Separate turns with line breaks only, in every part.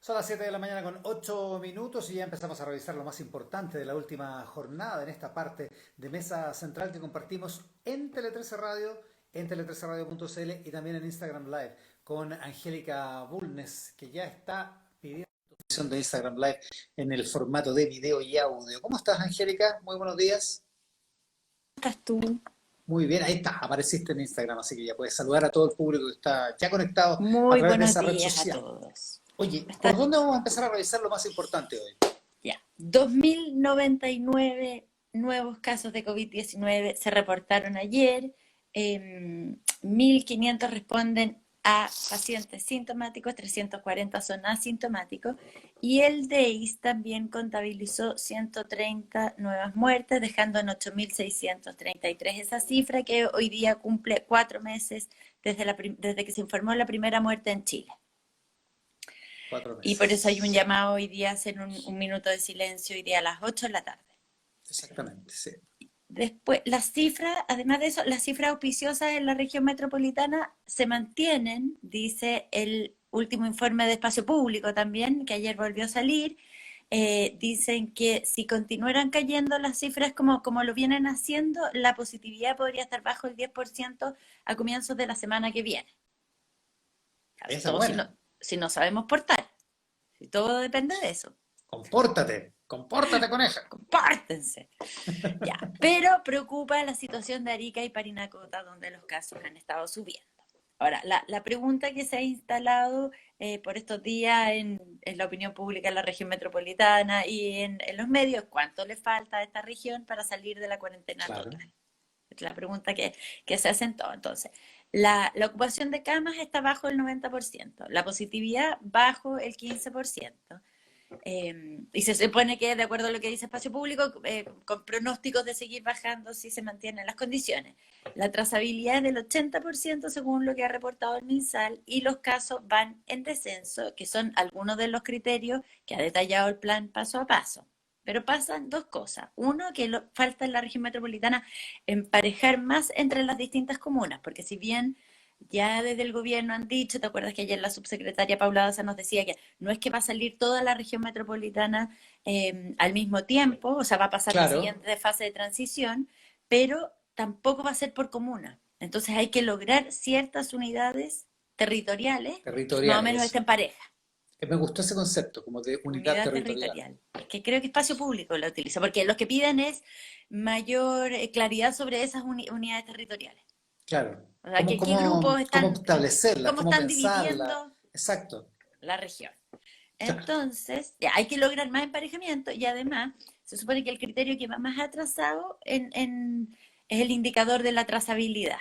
Son las 7 de la mañana con 8 minutos y ya empezamos a revisar lo más importante de la última jornada en esta parte de Mesa Central que compartimos en Tele13 Radio, en tele13radio.cl y también en Instagram Live con Angélica Bulnes, que ya está pidiendo transmisión de Instagram Live en el formato de video y audio. ¿Cómo estás, Angélica? Muy buenos días.
¿Estás tú?
Muy bien, ahí está, apareciste en Instagram, así que ya puedes saludar a todo el público que está ya conectado a
Muy
través de
buenos
esa red
días a
social.
todos.
Oye, ¿por
Está
dónde vamos a empezar a revisar lo más importante hoy?
ya. 2.099 nuevos casos de COVID-19 se reportaron ayer. 1.500 responden a pacientes sintomáticos, 340 son asintomáticos. Y el DEIS también contabilizó 130 nuevas muertes, dejando en 8.633 esa cifra que hoy día cumple 4 meses desde que se informó la primera muerte en Chile.
Cuatro
Y por eso hay un
meses.
llamado hoy día a hacer un minuto de silencio hoy día a las 8 de la tarde.
Exactamente, sí.
Después, las cifras, además de eso, las cifras auspiciosas en la región metropolitana se mantienen, dice el último informe de espacio público también, que ayer volvió a salir. Dicen que si continuaran cayendo las cifras como lo vienen haciendo, la positividad podría estar bajo el 10% a comienzos de la semana que viene. Claro,
Esa es
todo
buena.
si no sabemos portar, si todo depende de eso.
Compórtate, compórtate con ella.
Compártense. Ya, pero preocupa la situación de Arica y Parinacota, donde los casos han estado subiendo. Ahora, la pregunta que se ha instalado por estos días en la opinión pública en la región metropolitana y en los medios, ¿cuánto le falta a esta región para salir de la cuarentena
Claro.
total? Es la pregunta que se hacen todos. Entonces, la ocupación de camas está bajo el 90%, la positividad bajo el 15%. Y se supone que, de acuerdo a lo que dice Espacio Público, con pronósticos de seguir bajando si se mantienen las condiciones. La trazabilidad es del 80% según lo que ha reportado el MinSal y los casos van en descenso, que son algunos de los criterios que ha detallado el plan paso a paso. Pero pasan dos cosas. Uno, que falta en la región metropolitana emparejar más entre las distintas comunas, porque si bien ya desde el gobierno han dicho, ¿te acuerdas que ayer la subsecretaria Paula Daza nos decía que no es que va a salir toda la región metropolitana al mismo tiempo, o sea, va a pasar la
Claro,
siguiente fase de transición, pero tampoco va a ser por comuna. Entonces hay que lograr ciertas unidades territoriales que más o
territoriales,
menos
eso.
estén parejas.
Me gustó ese concepto, como de unidad
Unidad
territorial.
territorial, que creo que Espacio Público la utiliza, porque los que piden es mayor claridad sobre esas unidades territoriales.
Claro.
O sea,
¿Cómo,
qué grupos
cómo, cómo
están,
establecerla?
cómo
¿Cómo
están
pensarla?
dividiendo
Exacto.
la región.
Claro.
Entonces, ya, hay que lograr más emparejamiento y además se supone que el criterio que va más atrasado es el indicador de la trazabilidad,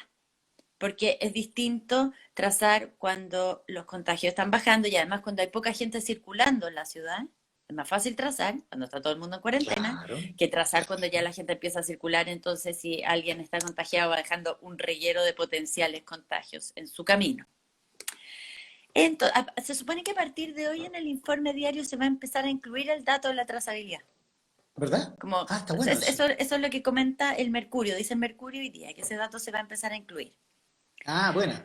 porque es distinto trazar cuando los contagios están bajando y además cuando hay poca gente circulando en la ciudad. Es más fácil trazar cuando está todo el mundo en cuarentena
Claro.
que trazar cuando ya la gente empieza a circular. Entonces, si alguien está contagiado, va dejando un reguero de potenciales contagios en su camino. Entonces, se supone que a partir de hoy en el informe diario se va a empezar a incluir el dato de la trazabilidad.
¿Verdad?
Como,
Ah, está bueno eso.
eso es lo que comenta el Mercurio, dice el Mercurio hoy día, que ese dato se va a empezar a incluir.
Ah, buena.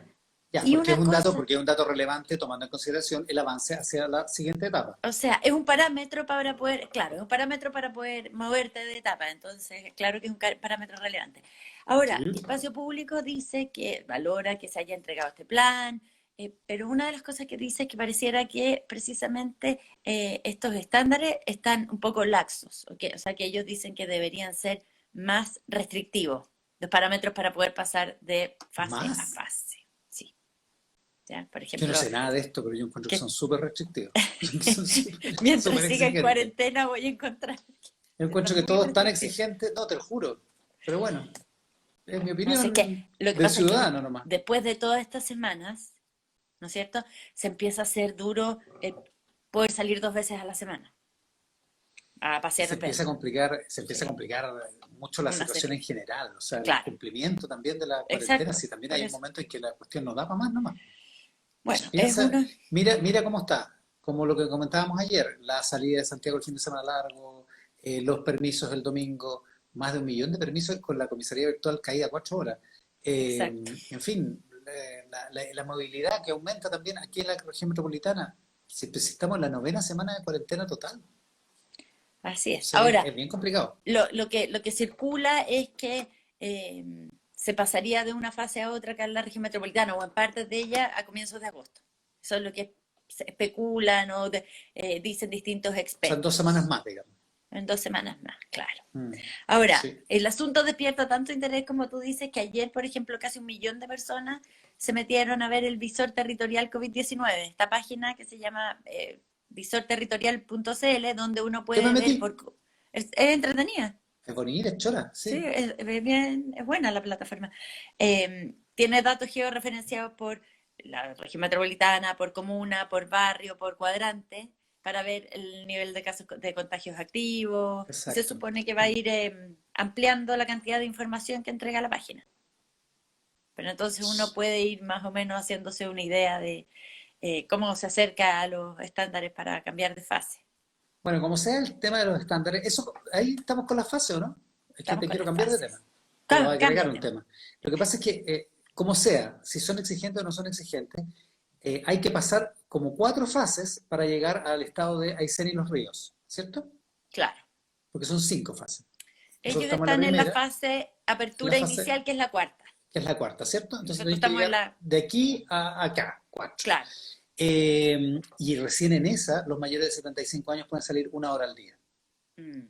Ya,
Y una cosa,
porque es un dato relevante tomando en consideración el avance hacia la siguiente etapa.
o sea, es un parámetro para poder, claro, es un parámetro para poder moverte de etapa, entonces, claro que es un parámetro relevante.
Sí.
Ahora, Espacio Público dice que valora que se haya entregado este plan, pero una de las cosas que dice es que pareciera que precisamente estos estándares están un poco laxos, ¿okay? O sea, que ellos dicen que deberían ser más restrictivos, los parámetros para poder pasar de fase a
Más.
fase. Sí, ¿ya? Por
Yo no
ejemplo,
sé nada de esto, pero yo encuentro que
que
son súper restrictivos. Son súper,
mientras
súper
siga en
exigentes.
cuarentena voy a encontrar
Yo
que
encuentro
están
que
muy
todo es tan
restrictivos.
exigente, no te lo juro. Pero bueno, es mi
No sé qué.
opinión
Lo que
de
pasa es que
ciudadano nomás.
después de todas estas semanas, ¿no es cierto? Se empieza a hacer duro poder salir 2 veces a la semana a pasear el perro.
Se empieza a
Sí,
complicar mucho la
una
situación
serie.
en general, o sea, el
Claro,
cumplimiento también de la cuarentena,
exacto.
si también
Por
hay un
eso.
momento en que la cuestión no da para más nomás.
Bueno, es
Piensa,
uno.
mira cómo está, como lo que comentábamos ayer, la salida de Santiago el fin de semana largo, los permisos el domingo, más de 1 millón de permisos con la comisaría virtual caída a 4 horas.
Exacto.
En fin, la movilidad que aumenta también aquí en la región metropolitana. si estamos en la 9ª semana de cuarentena total.
Así es.
Sí,
Ahora,
es bien complicado.
lo que circula es que se pasaría de una fase a otra acá en la región metropolitana o en partes de ella a comienzos de agosto. Eso es lo que se especulan o dicen distintos
O sea, 2
expertos.
semanas más, digamos.
En 2 semanas más, claro.
Mm,
Ahora,
sí,
el asunto despierta tanto interés como tú dices que ayer, por ejemplo, casi 1 millón de personas se metieron a ver el visor territorial COVID-19, esta página que se llama visorterritorial.cl, donde uno
yo me
puede ver
metí.
es entretenida.
Es bonita, es chora,
Sí,
sí.
es buena la plataforma. Tiene datos georreferenciados por la región metropolitana, por comuna, por barrio, por cuadrante, para ver el nivel de casos de contagios activos. Y se
Exacto.
supone que va a ir ampliando la cantidad de información que entrega la página. Pero entonces uno puede ir más o menos haciéndose una idea de cómo se acerca a los estándares para cambiar de fase.
Bueno, como sea el tema de los estándares, eso, ahí estamos con la fase, ¿o no? Es que
Estamos
te
con
quiero
las
cambiar de tema,
fases.
pero agregar un
Cámbiate.
tema. Lo que pasa es que, como sea, si son exigentes o no son exigentes, hay que pasar como 4 fases para llegar al estado de Aysén y los ríos, ¿cierto?
Claro.
Porque son 5 fases. Nosotros
Ellos
estamos en la
están en la
primera,
fase
en la
apertura
fase
inicial, que es la cuarta.
que es la cuarta, ¿cierto? Entonces
Nosotros
tenéis que
estamos en
llegar
la...
de aquí a acá, 4.
Claro.
Y recién en esa, los mayores de 75 años pueden salir 1 hora al día.
Mm.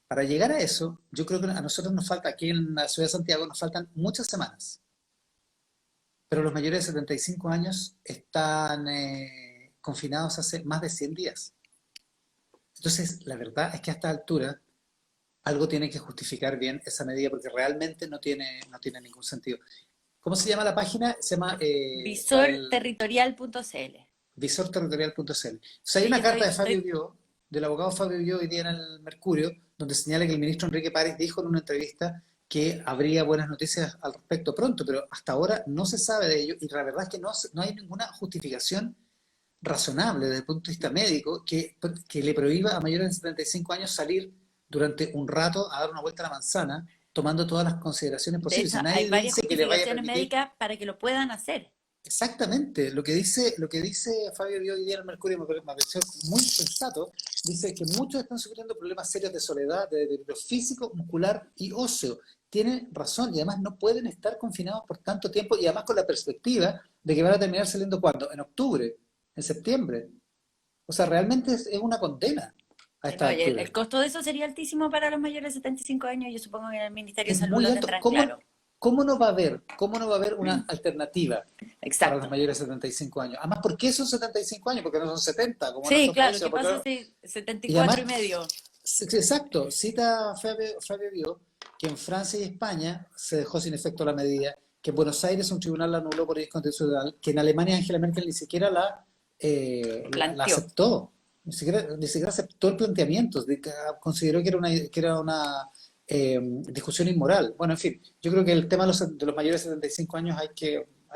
Para llegar a eso, yo creo que a nosotros nos falta, aquí en la ciudad de Santiago, nos faltan muchas semanas. Pero los mayores de 75 años están confinados hace más de 100 días. Entonces, la verdad es que a esta altura algo tiene que justificar bien esa medida porque realmente no tiene ningún sentido. ¿Cómo se llama la página? Se llama
Visorterritorial.cl.
visorterritorial.cl. O sea, hay
Sí,
una
yo
carta
estoy,
de Fabio
estoy...
Guió, del abogado Fabio Guió hoy día en el Mercurio, donde señala que el ministro Enrique París dijo en una entrevista que habría buenas noticias al respecto pronto, pero hasta ahora no se sabe de ello y la verdad es que no hay ninguna justificación razonable desde el punto de vista médico que le prohíba a mayores de 75 años salir durante un rato a dar una vuelta a la manzana, tomando todas las consideraciones
De
posibles.
hecho,
Si
hay
nadie
varias
dice que le vaya a
justificaciones
permitir.
médicas para que lo puedan hacer.
Exactamente, lo que dice Fabio Dio hoy día en el Mercurio me pareció muy sensato. Dice que muchos están sufriendo problemas serios de soledad, de deterioro físico, muscular y óseo. Tiene razón y además no pueden estar confinados por tanto tiempo y además con la perspectiva de que van a terminar saliendo ¿cuándo? En octubre, en septiembre. O sea, realmente es una condena a
No,
esta
y el
altura.
costo de eso sería altísimo para los mayores de 75 años. Yo supongo que en el Ministerio de
Es
Salud
muy
lo
alto.
tendrán
¿Cómo,
claro.
cómo no va a haber, cómo no va a haber una alternativa para los
Exacto.
mayores de 75 años? Además, ¿por qué son 75 años? Porque no son 70, como en
Sí,
otros
claro,
países.
¿qué pasa si
Y
74 y
además,
medio?
exacto, cita Fabio Bio que en Francia y España se dejó sin efecto la medida, que en Buenos Aires un tribunal la anuló por inconstitucional, que en Alemania Angela Merkel ni siquiera la
Planteó.
aceptó, ni siquiera aceptó el planteamiento, consideró que era una discusión inmoral. Bueno, en fin, yo creo que el tema de los mayores de 75 años hay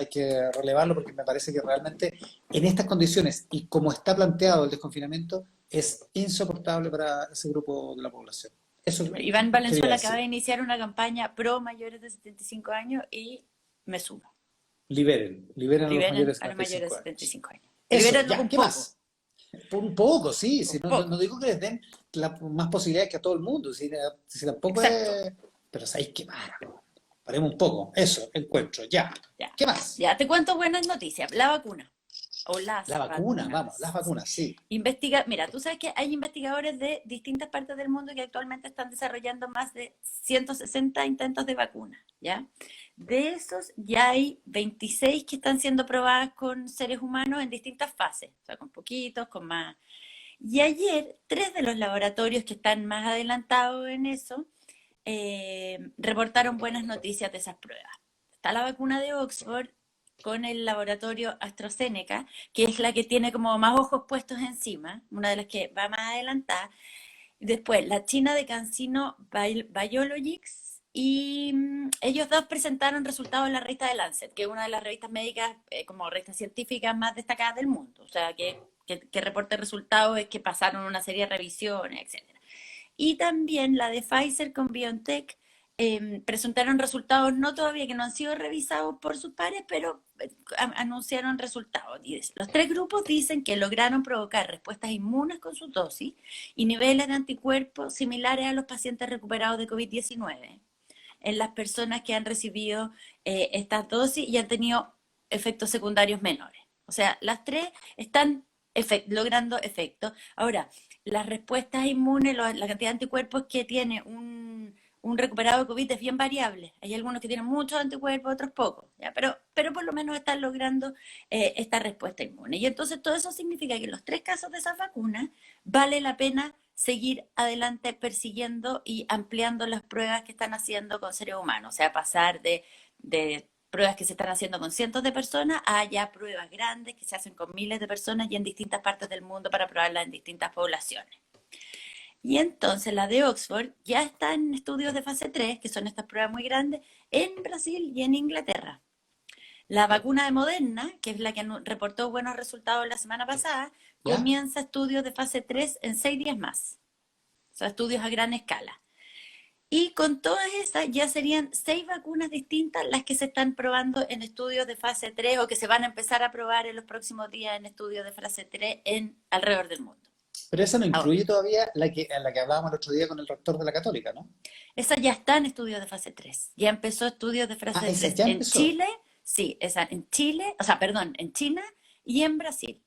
que relevarlo porque me parece que realmente en estas condiciones y como está planteado el desconfinamiento es insoportable para ese grupo de la población. Eso
Iván
quería
Valenzuela acaba
decir.
de iniciar una campaña pro mayores de 75 años y me sumo.
Liberen a los
Liberen
mayores de
a los mayores
75
de
años.
75 años.
Eso,
Libérenlos
ya,
un
¿qué
poco,
más? Por un poco, sí, si
un
no
poco.
digo que les den más posibilidades que a todo el mundo, si tampoco
Exacto.
es. Pero sabéis qué para, paremos un poco, eso, encuentro, ya.
Ya.
¿Qué más?
Ya, te cuento buenas noticias. La vacuna. O
La
las
vacuna, vamos, las
vacunas.
vacunas, sí.
Mira, tú sabes que hay investigadores de distintas partes del mundo que actualmente están desarrollando más de 160 intentos de vacuna, ¿ya? De esos ya hay 26 que están siendo probadas con seres humanos en distintas fases, o sea, con poquitos, con más. Y ayer, 3 de los laboratorios que están más adelantados en eso reportaron buenas noticias de esas pruebas. Está la vacuna de Oxford con el laboratorio AstraZeneca, que es la que tiene como más ojos puestos encima, una de las que va más adelantada. Después, la China de CanSino Biologics, y ellos dos presentaron resultados en la revista de Lancet, que es una de las revistas médicas, como revistas científicas más destacadas del mundo. O sea, que reporte resultados es que pasaron una serie de revisiones, etcétera. Y también la de Pfizer con BioNTech presentaron resultados, no todavía, que no han sido revisados por sus pares, pero anunciaron resultados. Y los tres grupos dicen que lograron provocar respuestas inmunes con su dosis y niveles de anticuerpos similares a los pacientes recuperados de COVID-19 en las personas que han recibido estas dosis y han tenido efectos secundarios menores. O sea, las tres están logrando efectos. Ahora, las respuestas inmunes, la cantidad de anticuerpos que tiene un recuperado de COVID es bien variable. Hay algunos que tienen muchos anticuerpos, otros pocos, ¿ya? Pero por lo menos están logrando esta respuesta inmune. Y entonces todo eso significa que en los tres casos de esas vacunas vale la pena seguir adelante persiguiendo y ampliando las pruebas que están haciendo con seres humanos. O sea, pasar de pruebas que se están haciendo con cientos de personas a ya pruebas grandes que se hacen con miles de personas y en distintas partes del mundo para probarlas en distintas poblaciones. Y entonces la de Oxford ya está en estudios de fase 3, que son estas pruebas muy grandes, en Brasil y en Inglaterra. La vacuna de Moderna, que es la que reportó buenos resultados la semana pasada,
¿Ya?
comienza estudios de fase 3 en 6 días más. O sea, estudios a gran escala. Y con todas esas ya serían 6 vacunas distintas las que se están probando en estudios de fase 3 o que se van a empezar a probar en los próximos días en estudios de fase 3 alrededor del mundo.
Pero esa no
Ahora,
incluye todavía la que hablábamos el otro día con el rector de la Católica, ¿no?
esa ya está en estudios de fase 3. Ya empezó estudios de
Ah,
fase
esa
3
ya
en
empezó.
Chile, sí, esa en Chile, o sea, perdón, en China y en Brasil.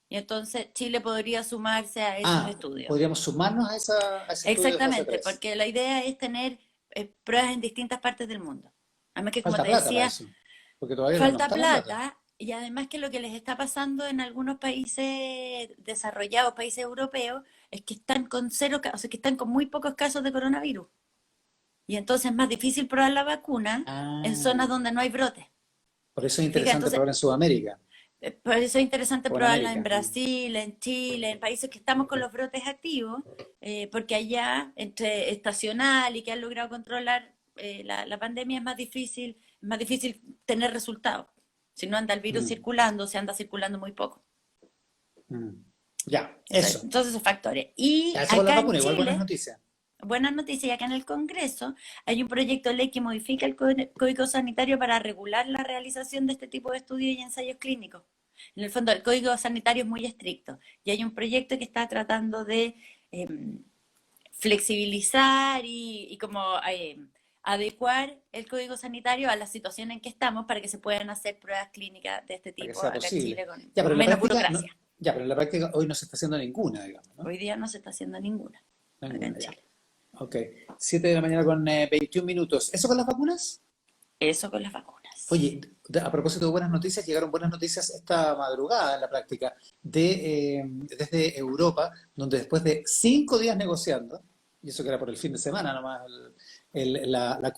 Y entonces Chile podría sumarse a esos
Ah,
estudios.
podríamos sumarnos a ese estudio de fase
Exactamente,
3.
porque la idea es tener pruebas en distintas partes del mundo. Además que, como
Falta
te
plata para
decía,
eso, porque todavía no
falta
está la plata.
plata y además que lo que les está pasando en algunos países desarrollados, países europeos, es que están con o sea, que están con muy pocos casos de coronavirus. Y entonces es más difícil probar la vacuna en zonas
Ah,
donde no hay brotes.
por eso es
Fíjate,
interesante
entonces,
probar en Sudamérica
por eso es interesante
o en
probarla en
América.
Brasil, en Chile, en países que estamos con los brotes activos, porque allá, entre estacional y que han logrado controlar la pandemia, es más difícil tener resultados. Si no anda el virus
Mm,
circulando, se anda circulando muy poco.
mm. Ya, eso.
Entonces, esos factores. Y
Ya, eso con las
acá en
vacunas, igual buenas
Chile,
noticias.
buenas noticias, acá en el Congreso hay un proyecto de ley que modifica el Código Sanitario para regular la realización de este tipo de estudios y ensayos clínicos. En el fondo, el Código Sanitario es muy estricto y hay un proyecto que está tratando de eh, flexibilizar y como adecuar el Código Sanitario a la situación en que estamos para que se puedan hacer pruebas clínicas de este
Para que
tipo
sea
acá en
posible.
Chile
Ya, pero
con
en la
menos
práctica, no,
burocracia.
ya, pero en la práctica hoy no se está haciendo ninguna, digamos, ¿no?
Hoy día no se está haciendo ninguna acá en
Ninguna, ya.
Chile.
Ok. 7 de la mañana con 21 minutos. ¿Eso con las vacunas?
Eso con las vacunas.
Oye, a propósito de buenas noticias, llegaron buenas noticias esta madrugada en la práctica desde Europa, donde después de 5 días negociando, y eso que era por el fin de semana nomás, la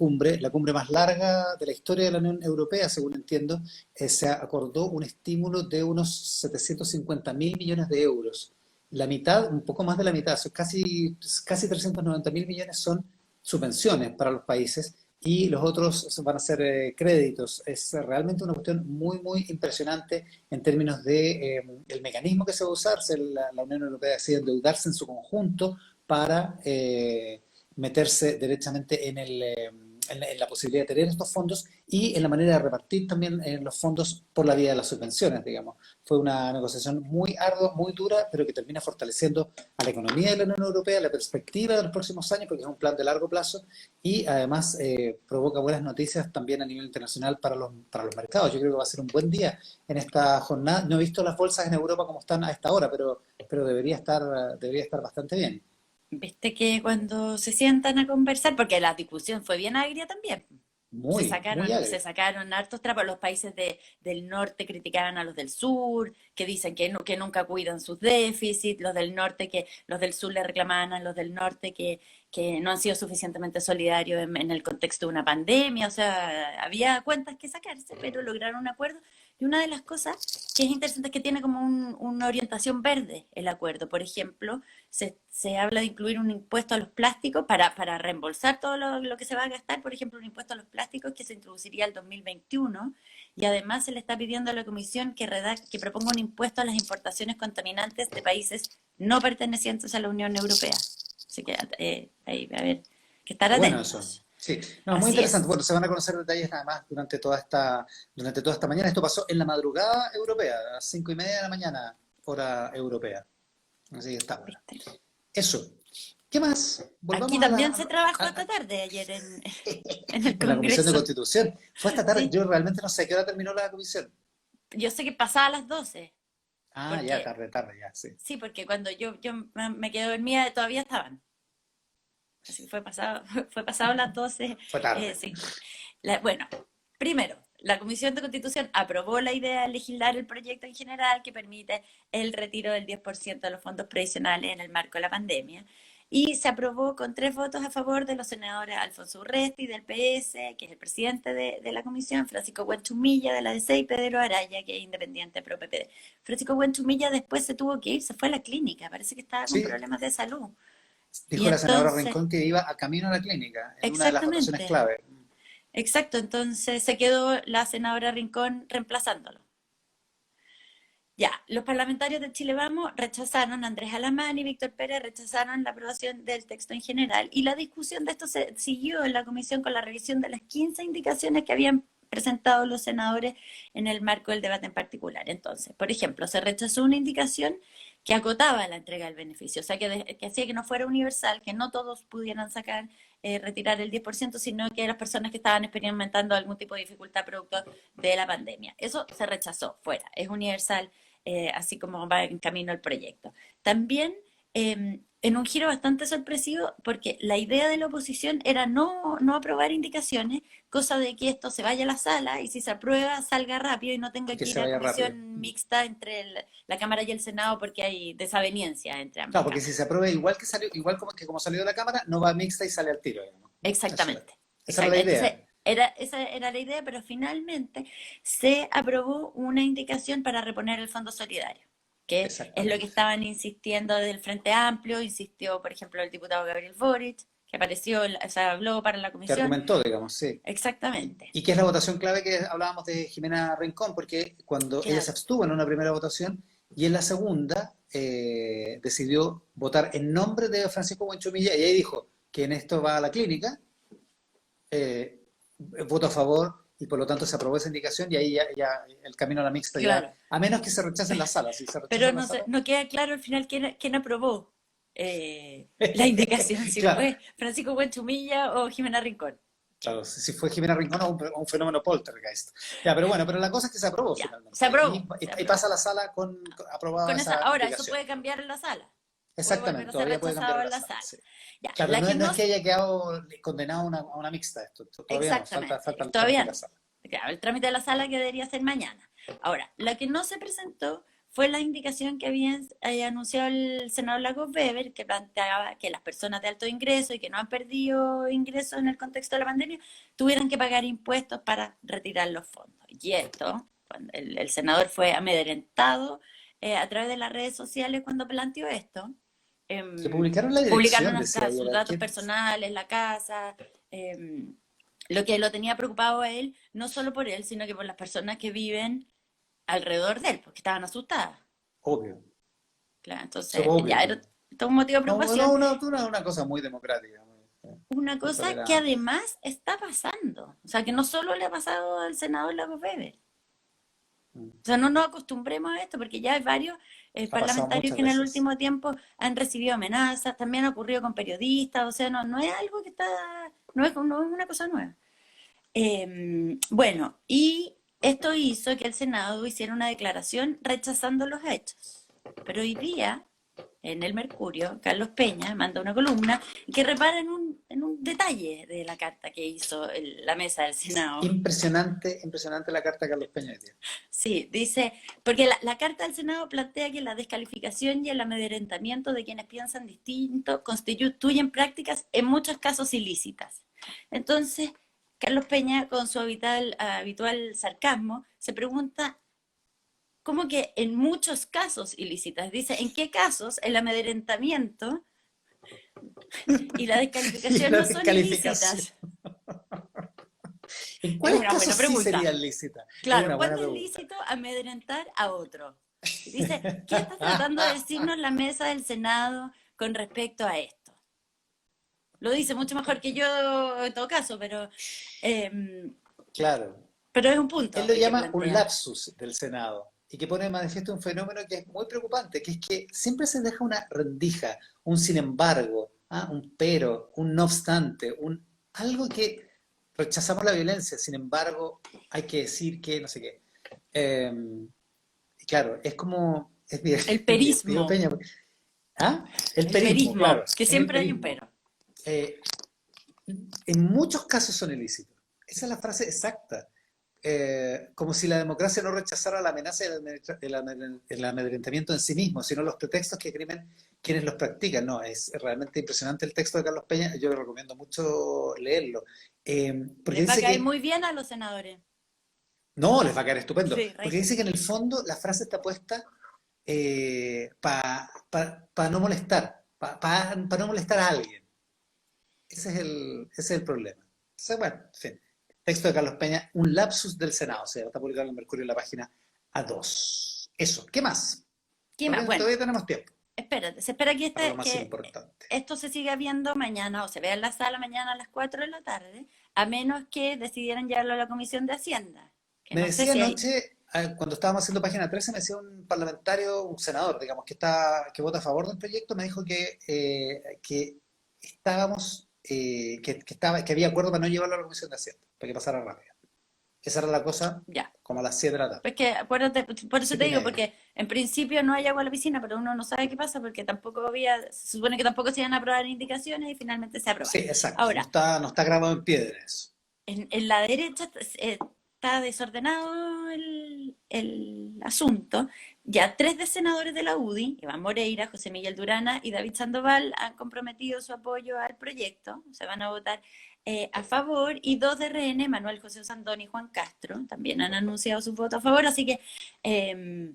cumbre más larga de la historia de la Unión Europea, según entiendo, se acordó un estímulo de unos 750.000 millones de euros. La mitad, un poco más de la mitad, son casi 390.000 millones son subvenciones para los países y los otros van a ser créditos. Es realmente una cuestión muy, muy impresionante en términos de el mecanismo que se va a usar. La Unión Europea decide endeudarse en su conjunto para meterse derechamente en la posibilidad de tener estos fondos y en la manera de repartir también los fondos por la vía de las subvenciones, digamos. Fue una negociación muy ardua, muy dura, pero que termina fortaleciendo a la economía de la Unión Europea, la perspectiva de los próximos años, porque es un plan de largo plazo y además provoca buenas noticias también a nivel internacional para los mercados. Yo creo que va a ser un buen día en esta jornada. No he visto las bolsas en Europa como están a esta hora, pero debería estar bastante bien.
Viste que cuando se sientan a conversar, porque la discusión fue bien agria también,
Muy, muy
se
agria.
sacaron hartos trapos. Los países del norte criticaban a los del sur, que dicen que, no, que nunca cuidan sus déficits, los del norte que los del sur le reclamaban a los del norte que no han sido suficientemente solidarios en el contexto de una pandemia. O sea, había cuentas que sacarse, pero lograron un acuerdo. Y una de las cosas que es interesante es que tiene como una orientación verde el acuerdo. Por ejemplo, se habla de incluir un impuesto a los plásticos para reembolsar todo lo que se va a gastar, por ejemplo, un impuesto a los plásticos que se introduciría el 2021 y además se le está pidiendo a la Comisión que proponga un impuesto a las importaciones contaminantes de países no pertenecientes a la Unión Europea. Así que ahí, a ver, que estar
Está bueno eso.
atentos.
Sí, no, muy
Así
interesante.
es.
Bueno, se van a conocer detalles nada más durante toda esta mañana. Esto pasó en la madrugada europea, a las 5:30 de la mañana, hora europea. Así que está ahora.
¿Viste?
Eso. ¿Qué más?
Aquí
Volvamos
también se
a-
trabajó esta
a-
tarde, ayer en el
en la Comisión de
Congreso.
Constitución. Fue esta tarde,
Sí,
yo realmente no sé a qué hora terminó la comisión.
yo sé que pasaba a las 12
Ah, ya,
porque
tarde, tarde, ya, sí.
sí, porque cuando yo me quedé dormida todavía estaban. Así que fue pasado las 12.
Fue tarde.
Sí. Bueno, primero, la Comisión de Constitución aprobó la idea de legislar el proyecto en general que permite el retiro del 10% de los fondos previsionales en el marco de la pandemia. Y se aprobó con 3 votos a favor de los senadores Alfonso Urresti del PS, que es el presidente de la comisión, Francisco Buenchumilla de la DC y Pedro Araya, que es independiente pro PPD. Francisco Buenchumilla después se tuvo que ir, se fue a la clínica, parece que estaba con
Sí,
problemas de salud. Y
dijo la senadora
entonces,
Rincón que iba a camino a la clínica en una de las votaciones
exactamente,
clave.
exacto, entonces se quedó la senadora Rincón reemplazándolo. Ya, los parlamentarios de Chile Vamos rechazaron, Andrés Alamán y Víctor Pérez rechazaron la aprobación del texto en general y la discusión de esto se siguió en la comisión con la revisión de las 15 indicaciones que habían presentado los senadores en el marco del debate en particular. Entonces, por ejemplo, se rechazó una indicación que acotaba la entrega del beneficio, o sea, que hacía que no fuera universal, que no todos pudieran sacar, retirar el 10%, sino que las personas que estaban experimentando algún tipo de dificultad producto de la pandemia. Eso se rechazó, fuera, es universal, así como va en camino el proyecto. También en un giro bastante sorpresivo, porque la idea de la oposición era no aprobar indicaciones, cosa de que esto se vaya a la sala y si se aprueba salga rápido y no
Y
tenga
que
que
se
ir a
vaya rápido.
comisión mixta entre la Cámara y el Senado porque hay desaveniencia entre ambas
Claro, porque si
cámaras.
se aprueba igual que salió, igual como salió de la Cámara, no va mixta y sale al tiro, digamos.
Exactamente,
Esa era la
exacto. Entonces,
idea.
esa era la idea, pero finalmente se aprobó una indicación para reponer el Fondo Solidario, que es lo que
Exactamente.
estaban insistiendo del Frente Amplio, insistió, por ejemplo, el diputado Gabriel Boric, que apareció, o sea, habló para la
Que
comisión.
argumentó, digamos, sí.
Exactamente,
Y que es la votación clave que hablábamos de Jimena Rincón, porque cuando ella se
claro.
abstuvo en una primera votación y en la segunda decidió votar en nombre de Francisco Buenchumilla y ahí dijo que en esto va a la clínica, eh, voto a favor y por lo tanto se aprobó esa indicación y ahí ya el camino a la mixta ya,
Claro,
a menos que se rechace en la sala, si se rechaza
pero
en la
no,
sala,
no queda claro al final quién aprobó la indicación, si
claro,
fue Francisco Buenchumilla o Jimena Rincón.
claro, si fue Jimena Rincón o un fenómeno poltergeist. Ya, pero bueno, pero la cosa es que se aprobó
Ya, se
finalmente
aprobó, se
y pasa
aprobó.
a la sala con aprobada
Con esa,
esa
ahora, eso
indicación.
puede cambiar en la sala, puede volver
Exactamente,
a ser
todavía puede cambiar
rechazado
en
en
la
la
sala,
sala.
sí.
Ya,
Claro,
la
no,
que
no
no,
es que haya quedado condenado a una mixta esto, todavía no, falta
exactamente,
el trámite
todavía
de la
no.
sala.
Claro, el trámite de la sala que debería ser mañana. Ahora, la que no se presentó fue la indicación que había anunciado el senador Lagos Weber, que planteaba que las personas de alto ingreso y que no han perdido ingresos en el contexto de la pandemia tuvieran que pagar impuestos para retirar los fondos. Y esto, cuando el senador fue amedrentado a través de las redes sociales cuando planteó esto,
Que
em,
publicaron la
publicaron
dirección, decía
sus
ayer.
datos personales, la casa, lo que lo tenía preocupado a él, no solo por él, sino que por las personas que viven alrededor de él, porque estaban asustadas.
Obvio,
Claro,
eso es
entonces
obvio.
ya era todo un motivo de
No, no,
preocupación.
una cosa muy democrática,
Una
muy
cosa que
tolerante.
además está pasando, o sea, que no solo le ha pasado al senador Lagos Weber.
Mm.
O sea, no nos acostumbremos a esto, porque ya hay varios
Ha pasado
parlamentarios
muchas
que en el
veces.
último tiempo han recibido amenazas, también ha ocurrido con periodistas, o sea, no es algo que está, no es una cosa nueva. Bueno, y esto hizo que el Senado hiciera una declaración rechazando los hechos. Pero hoy día, en el Mercurio, Carlos Peña manda una columna que repara en un detalle de la carta que hizo la mesa del Senado.
Impresionante, impresionante la carta de Carlos Peña hoy día.
Sí, dice, porque la carta del Senado plantea que la descalificación y el amedrentamiento de quienes piensan distinto constituyen prácticas en muchos casos ilícitas. Entonces, Carlos Peña, con su habitual sarcasmo, se pregunta, ¿cómo que en muchos casos ilícitas? Dice, ¿en qué casos el amedrentamiento y la
Y
descalificación
la
no son
descalificación.
ilícitas?
¿En
Es
cuáles
una
casos
buena
sí
pregunta.
serían lícitas? Es
Claro,
una buena
¿cuándo es
pregunta.
lícito amedrentar a otro? Y dice, ¿qué está tratando de decirnos la mesa del Senado con respecto a esto? Lo dice mucho mejor que yo en todo caso, eh,
Claro.
pero es un
Él
punto
lo
el que
llama un
plantea.
lapsus del Senado y que pone de manifiesto un fenómeno que es muy preocupante, que es que siempre se deja una rendija, un sin embargo, ¿ah? Un pero, un no obstante, un algo que rechazamos la violencia, sin embargo, hay que decir que no sé qué. Eh, y claro, es como, es
El
divertido
perismo,
Peña. ¿Ah? El
el
perismo, claro,
perismo, que
es el
siempre hay un
perismo.
pero.
Eh, en muchos casos son ilícitos. Esa es la frase exacta. Como si la democracia no rechazara la amenaza y el amedrentamiento en sí mismo, sino los pretextos que crimen quienes los practican. No, es realmente impresionante el texto de Carlos Peña, yo le recomiendo mucho leerlo. Porque
Les va a
dice
caer
que,
muy bien a los senadores.
no, les va a quedar estupendo,
Sí,
porque dice que en el fondo la frase está puesta para no molestar, para no molestar a alguien. Ese es el problema. Entonces, bueno, en fin. Texto de Carlos Peña, un lapsus del Senado. O sea, está publicado en el Mercurio en la página A2. Eso. ¿Qué más?
¿qué más?
Todavía,
Bueno,
todavía tenemos tiempo
espérate, se espera que,
para lo más
que
importante.
esto se siga viendo mañana o se vea en la sala mañana a las 4 de la tarde, a menos que decidieran llevarlo a la Comisión de Hacienda, que
Me
no sé
decía
si hay.
anoche, cuando estábamos haciendo página 13, me decía un parlamentario, un senador, digamos, que vota a favor del proyecto, me dijo que estábamos, que había acuerdo para no llevarlo a la Comisión de Hacienda, para que pasara rápido. Esa era la cosa,
Ya,
como a las 7 de la tarde.
pues que acuérdate, por eso te
Siete y
digo,
media.
porque en principio no hay agua a la piscina, pero uno no sabe qué pasa porque tampoco había, se supone que tampoco se iban a aprobar indicaciones y finalmente se
Sí,
aprobaron.
exacto.
Ahora,
No está grabado en piedra eso.
en la derecha está desordenado el asunto. Ya tres de senadores de la UDI, Iván Moreira, José Miguel Durana y David Sandoval, han comprometido su apoyo al proyecto. Se van a votar a favor. Y dos de RN, Manuel José Sandón y Juan Castro, también han anunciado su voto a favor. Así que eh,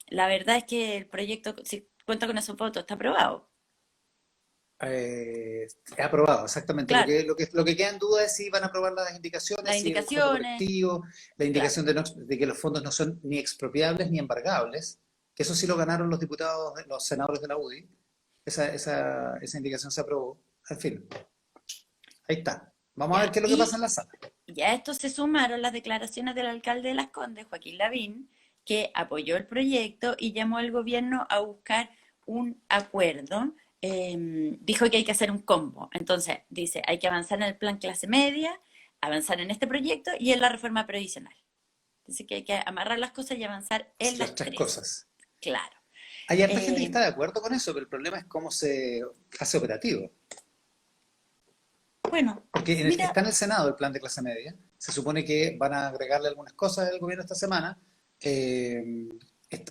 la verdad es que el proyecto, si cuenta con esos votos, está aprobado.
Aprobado, exactamente.
Claro,
Lo que queda en duda es si van a aprobar las indicaciones,
las
si es un fondo
indicaciones,
colectivo, la
claro.
indicación de que los fondos no son ni expropiables ni embargables, que eso sí lo ganaron los diputados, los senadores de la UDI. Esa indicación se aprobó. En fin, ahí está. Vamos a ver
Ya.
qué es lo que pasa en la sala.
Y a esto se sumaron las declaraciones del alcalde de Las Condes, Joaquín Lavín, que apoyó el proyecto y llamó al gobierno a buscar un acuerdo. Dijo que hay que hacer un combo. Entonces, dice, hay que avanzar en el plan clase media, avanzar en este proyecto y en la reforma previsional. Dice que hay que amarrar las cosas y avanzar en
Las
las
tres
tres.
cosas.
Claro.
Hay harta gente que
Eh,
está de acuerdo con eso, pero el problema es cómo se hace operativo.
bueno,
Porque está
mira,
en el Senado el plan de clase media. Se supone que van a agregarle algunas cosas al gobierno esta semana.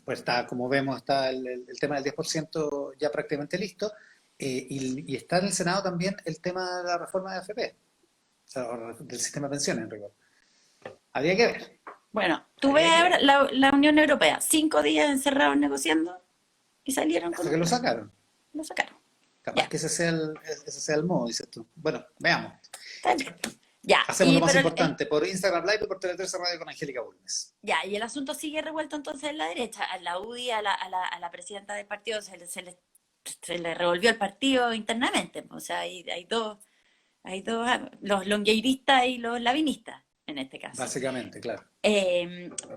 Pues está, como vemos, está el tema del 10% ya prácticamente listo. Y está en el Senado también el tema de la reforma de AFP, o sea, o del sistema de pensiones, en rigor. Había que ver,
bueno, tú ves
había que
ahora
ver.
la Unión Europea, 5 días encerrados negociando y salieron con
Hasta
un
que lo
plan.
sacaron.
Lo sacaron.
Capaz
Ya.
que ese sea el modo, dices tú. Bueno, veamos.
Está bien. Ya,
Hacemos lo más
pero
importante por Instagram Live y por Tele 13 Radio con Angélica Bulnes.
ya, y el asunto sigue revuelto entonces en la derecha. A la UDI, a la presidenta del partido, se le revolvió el partido internamente. O sea, hay dos, los longueiristas y los lavinistas, en este caso.
Básicamente, claro.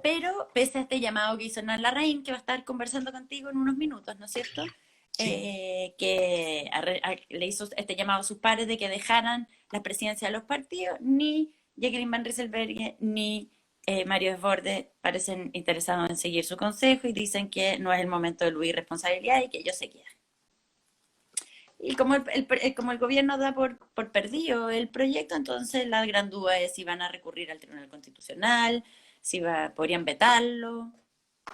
Pero pese a este llamado que hizo Hernán Larraín, que va a estar conversando contigo en unos minutos, ¿no es cierto?
Sí.
Que le hizo este llamado a sus pares de que dejaran la presidencia de los partidos, ni Jacqueline Van Rieselberghe ni Mario Desbordes parecen interesados en seguir su consejo y dicen que no es el momento de eludir responsabilidad y que ellos se quedan. Y como el gobierno da por perdido el proyecto, entonces la gran duda es si van a recurrir al Tribunal Constitucional, podrían vetarlo,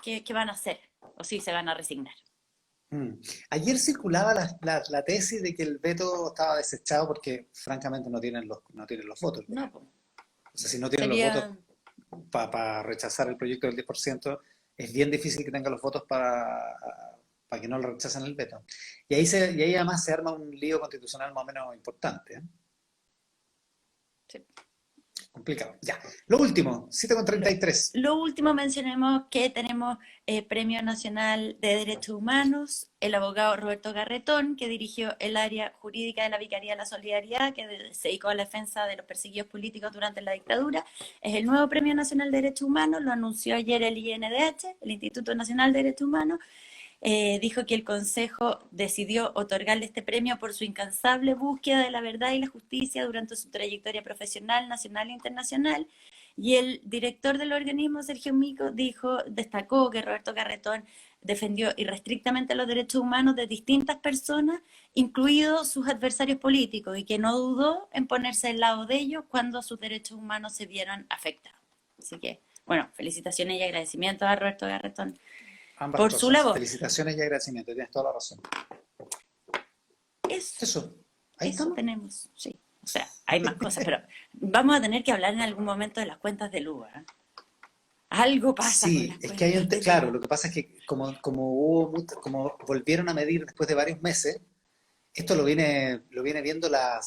qué van a hacer, o si se van a resignar.
Mm. Ayer circulaba la tesis de que el veto estaba desechado porque francamente no tienen los votos el
No,
gobierno.
pues,
O sea, si no tienen los votos
sería,
para rechazar el proyecto del 10%, es bien difícil que tenga los votos para que no lo rechacen el veto. Y ahí además se arma un lío constitucional más o menos importante, ¿eh?
sí.
complicado. Ya. Lo último, 7:33.
Lo último, mencionemos que tenemos Premio Nacional de Derechos Humanos, el abogado Roberto Garretón, que dirigió el área jurídica de la Vicaría de la Solidaridad, que se dedicó a la defensa de los perseguidos políticos durante la dictadura. Es el nuevo Premio Nacional de Derechos Humanos, lo anunció ayer el INDH, el Instituto Nacional de Derechos Humanos. Dijo que el Consejo decidió otorgarle este premio por su incansable búsqueda de la verdad y la justicia durante su trayectoria profesional, nacional e internacional. Y el director del organismo, Sergio Mico, destacó que Roberto Garretón defendió irrestrictamente los derechos humanos de distintas personas, incluidos sus adversarios políticos, y que no dudó en ponerse al lado de ellos cuando sus derechos humanos se vieron afectados. Así que, bueno, felicitaciones y agradecimientos a Roberto Garretón
Ambas
por
cosas.
su labor.
Felicitaciones y agradecimiento, tienes toda la razón.
Eso
Ahí estamos.
tenemos, sí. O sea, hay más cosas, pero vamos a tener que hablar en algún momento de las cuentas de luz, ¿eh? Algo pasa con
Sí,
las
es que hay
cuentas de
claro,
luz.
lo que pasa es que como volvieron a medir después de varios meses, esto lo viene viendo la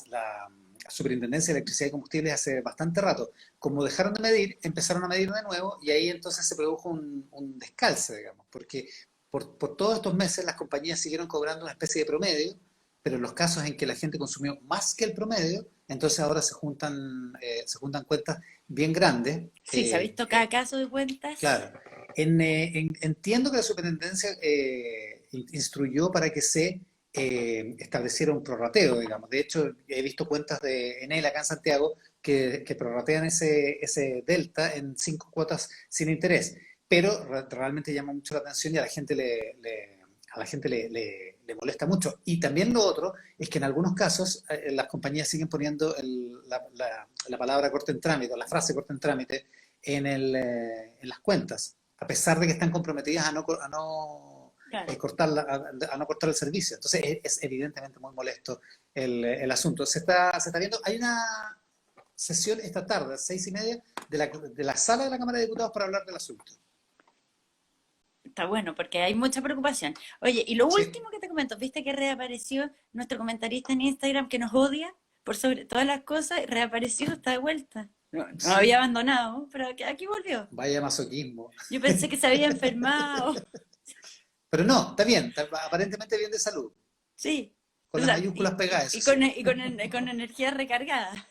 Superintendencia de Electricidad y Combustibles hace bastante rato. Como dejaron de medir, empezaron a medir de nuevo y ahí entonces se produjo un descalce, digamos, porque por todos estos meses las compañías siguieron cobrando una especie de promedio, pero en los casos en que la gente consumió más que el promedio, entonces ahora se juntan cuentas bien grandes.
Sí, se ha visto cada caso de cuentas.
Claro. Entiendo que la superintendencia instruyó para que se estableciera un prorrateo, digamos. De hecho, he visto cuentas de Enel acá en Santiago que prorratean ese delta en 5 cuotas sin interés. Pero realmente llama mucho la atención y a la gente le molesta mucho. Y también lo otro es que en algunos casos las compañías siguen poniendo la palabra corte en trámite, o la frase corte en trámite en las cuentas, a pesar de que están comprometidas a no
Claro.
cortar el servicio. Entonces es evidentemente muy molesto el asunto. Se está viendo, hay una sesión esta tarde, a 6:30, de la sala de la Cámara de Diputados para hablar del asunto.
Está bueno, porque hay mucha preocupación. Oye, y lo
Sí,
último que te comento, ¿viste que reapareció nuestro comentarista en Instagram que nos odia por sobre todas las cosas? Reapareció, está de vuelta. No había
sí,
abandonado, pero aquí volvió.
vaya masoquismo.
Yo pensé que se había enfermado.
Pero no, está bien, aparentemente bien de salud,
Sí.
con
O
las
sea,
mayúsculas pegadas,
y
eso sí.
con energía recargada.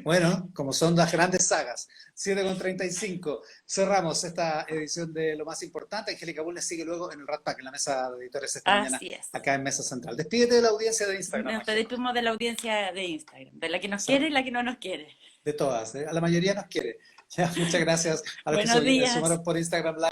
Bueno, como son las grandes sagas. 7:35. Cerramos esta edición de Lo Más Importante. Angélica Bulnes sigue luego en el Rat Pack, en la mesa de editores esta mañana,
Así es.
acá en Mesa Central. Despídete de la audiencia de Instagram,
Nos
Angélica.
despedimos de la audiencia de Instagram, de la que nos quiere
Eso,
y la que no nos quiere.
de todas, ¿eh? A la mayoría nos quiere. Ya, muchas gracias a los que
Buenos
se
días.
sumaron por Instagram Live.